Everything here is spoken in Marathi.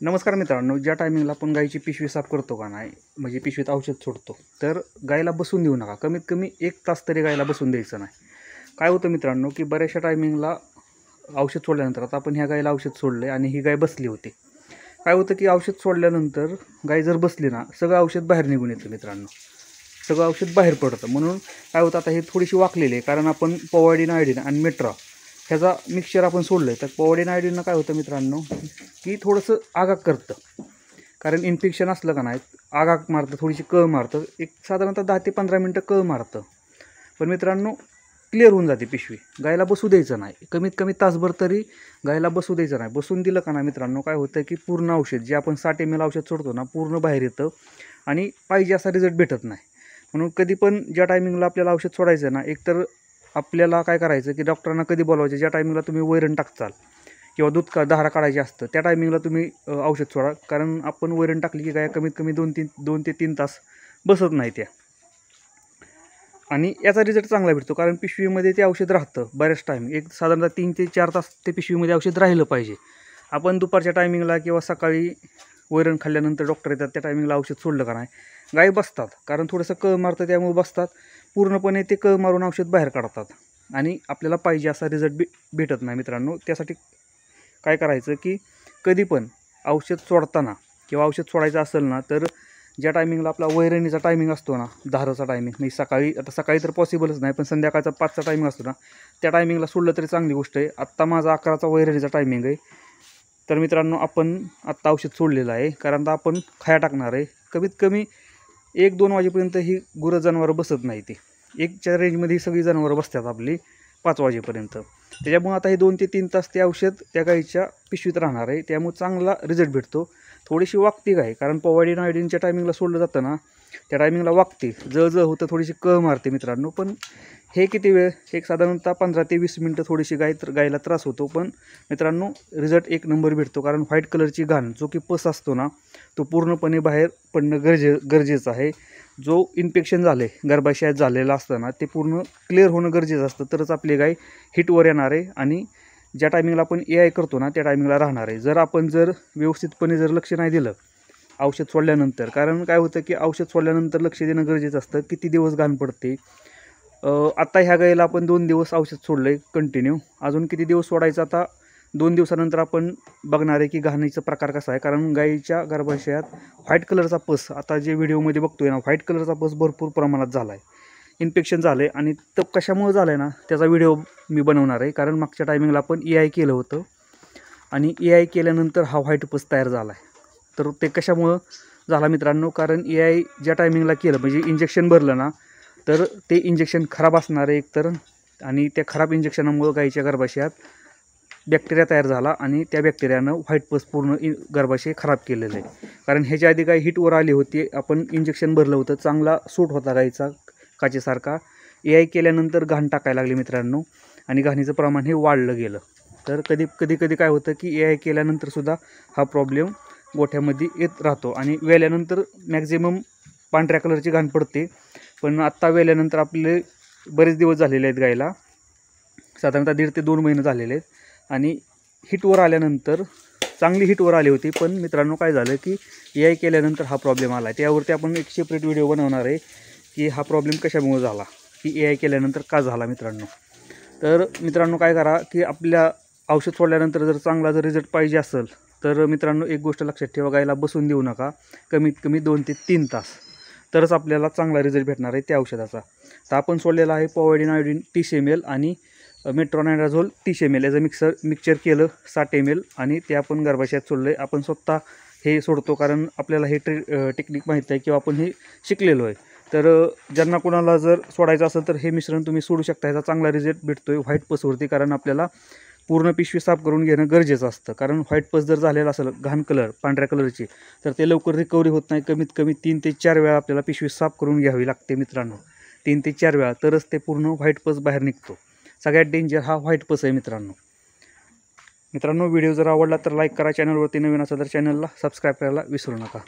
नमस्कार मित्रांनो, ज्या टायमिंगला आपण गायीची पिशवी साफ करतो का नाही, म्हणजे पिशवीत औषध सोडतो, तर गायीला बसून देऊ नका. कमीत कमी 1 तास तरी गायीला बसून द्यायचं नाही. काय होतं मित्रांनो, की बऱ्याचशा टायमिंगला औषध सोडल्यानंतर, आता आपण ह्या गायीला औषध सोडलं आणि ही गाय बसली होती. काय होतं की औषध सोडल्यानंतर गाय जर बसली ना, सगळं औषध बाहेर निघून येतं मित्रांनो. सगळं औषध बाहेर पडतं. म्हणून काय होतं, आता हे थोडीशी वाकलेली आहे, कारण आपण पॉवाडीन आयोडीन आणि मेट्रा ह्याचा मिक्सचर आपण सोडलं आहे. तर पॉवाडीन आयोडीननं काय होतं मित्रांनो, की थोडंसं आगाग करतं. कारण इन्फेक्शन असलं का नाही, आगाग मारतं, थोडीशी कळ मारतं. एक साधारणतः 10 ते 15 मिनटं कळ मारतं. पण मित्रांनो क्लिअर होऊन जाते पिशवी. गायला बसू द्यायचं नाही. कमीत कमी तासभर तरी गायला बसू द्यायचं नाही. बसून दिलं का नाही मित्रांनो, काय होतं की पूर्ण औषध जे आपण 60 ml औषध सोडतो ना, पूर्ण बाहेर येतं आणि पाहिजे असा रिझल्ट भेटत नाही. म्हणून कधी पण ज्या टायमिंगला आपल्याला औषध सोडायचं ना, एकतर आपल्याला काय करायचं की डॉक्टरांना कधी बोलवायचं, ज्या टायमिंगला तुम्ही वैरण टाकचाल किंवा दूध धारा काढायची असतं त्या टायमिंगला तुम्ही औषध सोडा. कारण आपण वैरण टाकली की गाय कमीत कमी 2 ते 3 तास बसत नाही त्या, आणि याचा रिझल्ट चांगला भेटतो. कारण पिशवीमध्ये ते औषध राहतं बऱ्याच टाईम, एक साधारणतः 3 ते 4 तास ते पिशवीमध्ये औषध राहिलं पाहिजे. आपण दुपारच्या टायमिंगला किंवा सकाळी वैरण खाल्ल्यानंतर डॉक्टर येतात त्या टायमिंगला औषध सोडलं का नाही, गाय बसतात. कारण थोडंसं कळ मारतं त्यामुळे बसतात. पूर्णपणे ते कळ मारून औषध बाहेर काढतात आणि आपल्याला पाहिजे असा रिझल्ट भेटत नाही मित्रांनो. त्यासाठी काय करायचं की कधी पण औषध सोडताना किंवा औषध सोडायचं असेल ना, तर ज्या टायमिंगला आपला वैरणीचा टायमिंग असतो ना, धाराचा टायमिंग, म्हणजे सकाळी, आता सकाळी तर पॉसिबलच नाही, पण संध्याकाळचा 5चा टायमिंग असतो ना, त्या टायमिंगला सोडलं तरी चांगली गोष्ट आहे. आत्ता माझा 11चा वैरणीचा टायमिंग आहे. तर मित्रांनो आपण आत्ता औषध सोडलेलं आहे, कारण आता आपण खाया टाकणार आहे. कमीत कमी 1-2 वाजेपर्यंत ही गुरं जनावरं बसत नाही. ती 1च्या रेंजमध्ये ही सगळी जनावरं बसतात आपली 5 वाजेपर्यंत. त्याच्यामुळे आता हे 2 ते 3 तास ते औषध त्या गाईच्या पिशवीत राहणार आहे. त्यामुळे चांगला रिझल्ट भेटतो. थोडीशी वागती गाय, कारण पॉवाडीन आयोडीनच्या टायमिंगला सोडलं जातं ना, त्या टायमिंगला वागते, जळजळ होतं, थोडीशी कळ मारते मित्रांनो. पण हे किती वेळ, एक साधारणतः 15 ते 20 मिनटं थोडीशी गायला त्रास होतो, पण मित्रांनो रिझल्ट एक नंबर भेटतो. कारण व्हाईट कलरची घाण, जो की पस असतो ना, तो पूर्णपणे बाहेर पडणं गरजेचं आहे. जो इन्फेक्शन झाले गर्भाशयात झालेलं असतं ना, ते पूर्ण क्लिअर होणं गरजेचं असतं. तरच आपली गाय हिटवर येणार आहे आणि ज्या टायमिंगला आपण AI करतो ना, त्या टायमिंगला राहणार आहे. जर आपण व्यवस्थितपणे लक्ष नाही दिलं औषध सोडल्यानंतर, कारण काय होतं की औषध सोडल्यानंतर लक्ष देणं गरजेचं असतं. किती दिवस घाण पडते. आता ह्या गायीला आपण 2 दिवस औषध सोडलं आहे कंटिन्यू. अजून किती दिवस सोडायचं, आता 2 दिवसानंतर आपण बघणार आहे की घाणीचा प्रकार कसा आहे. कारण गायीच्या गर्भाशयात व्हाईट कलरचा पस, आता जे व्हिडिओमध्ये बघतोय ना, व्हाईट कलरचा पस भरपूर प्रमाणात झाला आहे. इन्फेक्शन झालं आहे आणि तो कशामुळे झालं आहे ना, त्याचा व्हिडिओ मी बनवणार आहे. कारण मागच्या टायमिंगला आपण AI केलं होतं आणि AI केल्यानंतर हा व्हाईट पस तयार झाला आहे. तर ते कशामुळं झाला मित्रांनो, कारण AI ज्या टायमिंगला केलं, म्हणजे इंजेक्शन भरलं ना, तर ते इंजेक्शन खराब असणार आहे एकतर, आणि त्या खराब इंजेक्शनामुळं गायीच्या गर्भाशयात बॅक्टेरिया तयार झाला आणि त्या बॅक्टेरियानं व्हाईट पस पूर्ण गर्भाशय खराब केलेलं आहे. कारण ह्याच्या आधी गाय हिटवर आली होती, आपण इंजेक्शन भरलं होतं, चांगला सूट होता गायीचा काचेसारखा. AI केल्यानंतर घाण टाकायला लागली मित्रांनो आणि घाणीचं प्रमाण हे वाढलं गेलं. तर कधी काय होतं की AI केल्यानंतरसुद्धा हा प्रॉब्लेम गोठ्यामध्ये येत राहतो आणि वेल्यानंतर मॅक्झिमम पांढऱ्या कलरची घाण पडते. पण आत्ता वेल्यानंतर आपले बरेच दिवस झालेले आहेत गायला, साधारणतः 1.5 ते 2 महिने झालेले आहेत, आणि हिटवर आल्यानंतर चांगली हिटवर आली होती. पण मित्रांनो काय झालं की AI केल्यानंतर हा प्रॉब्लेम आला आहे. त्यावरती आपण एक सेपरेट व्हिडिओ बनवणार आहे की हा प्रॉब्लेम कशामुळे झाला, की AI केल्यानंतर का झाला मित्रांनो. तर मित्रांनो काय करा की आपल्या औषध सोडल्यानंतर जर रिझल्ट पाहिजे असेल, तर मित्रांनो एक गोष्ट लक्षात ठेवा, गायला बसून देऊ नका. कमीत कमी 2 ते 3 तास, तरच आपल्याला चांगला रिझल्ट भेटणार आहे त्या औषधाचा. तर आपण सोडलेला आहे पॉवाडीन आयोडीन 30 ml आणि मेट्रोनायडाझोल 30 ml याचं मिक्सचर केलं 60 ml, आणि ते आपण गर्भाशयात सोडलं आहे. आपण स्वतः हे सोडतो, कारण आपल्याला हे टेक्निक माहीत आहे किंवा आपण हे शिकलेलो आहे. तर ज्यांना कोणाला जर सोडायचं असेल तर हे मिश्रण तुम्ही सोडू शकता. ह्याचा चांगला रिझल्ट भेटतो आहे व्हाईट पसवरती. कारण आपल्याला पूर्ण पिशवी साफ करून घेणं गरजेचं असतं. कारण व्हाईट पस जर झालेला असेल घाण कलर पांढऱ्या कलरची, तर ते लवकर रिकव्हरी होत नाही. कमीत कमी 3 ते 4 वेळा आपल्याला पिशवी साफ करून घ्यावी लागते मित्रांनो. 3 ते 4 वेळा, तरच ते पूर्ण व्हाईट पस बाहेर निघतो. सगळ्यात डेंजर हा व्हाईट पस आहे मित्रांनो. व्हिडिओ जर आवडला तर लाईक करा. चॅनलवरती नवीन असेल तर चॅनलला सबस्क्राईब करायला विसरू नका.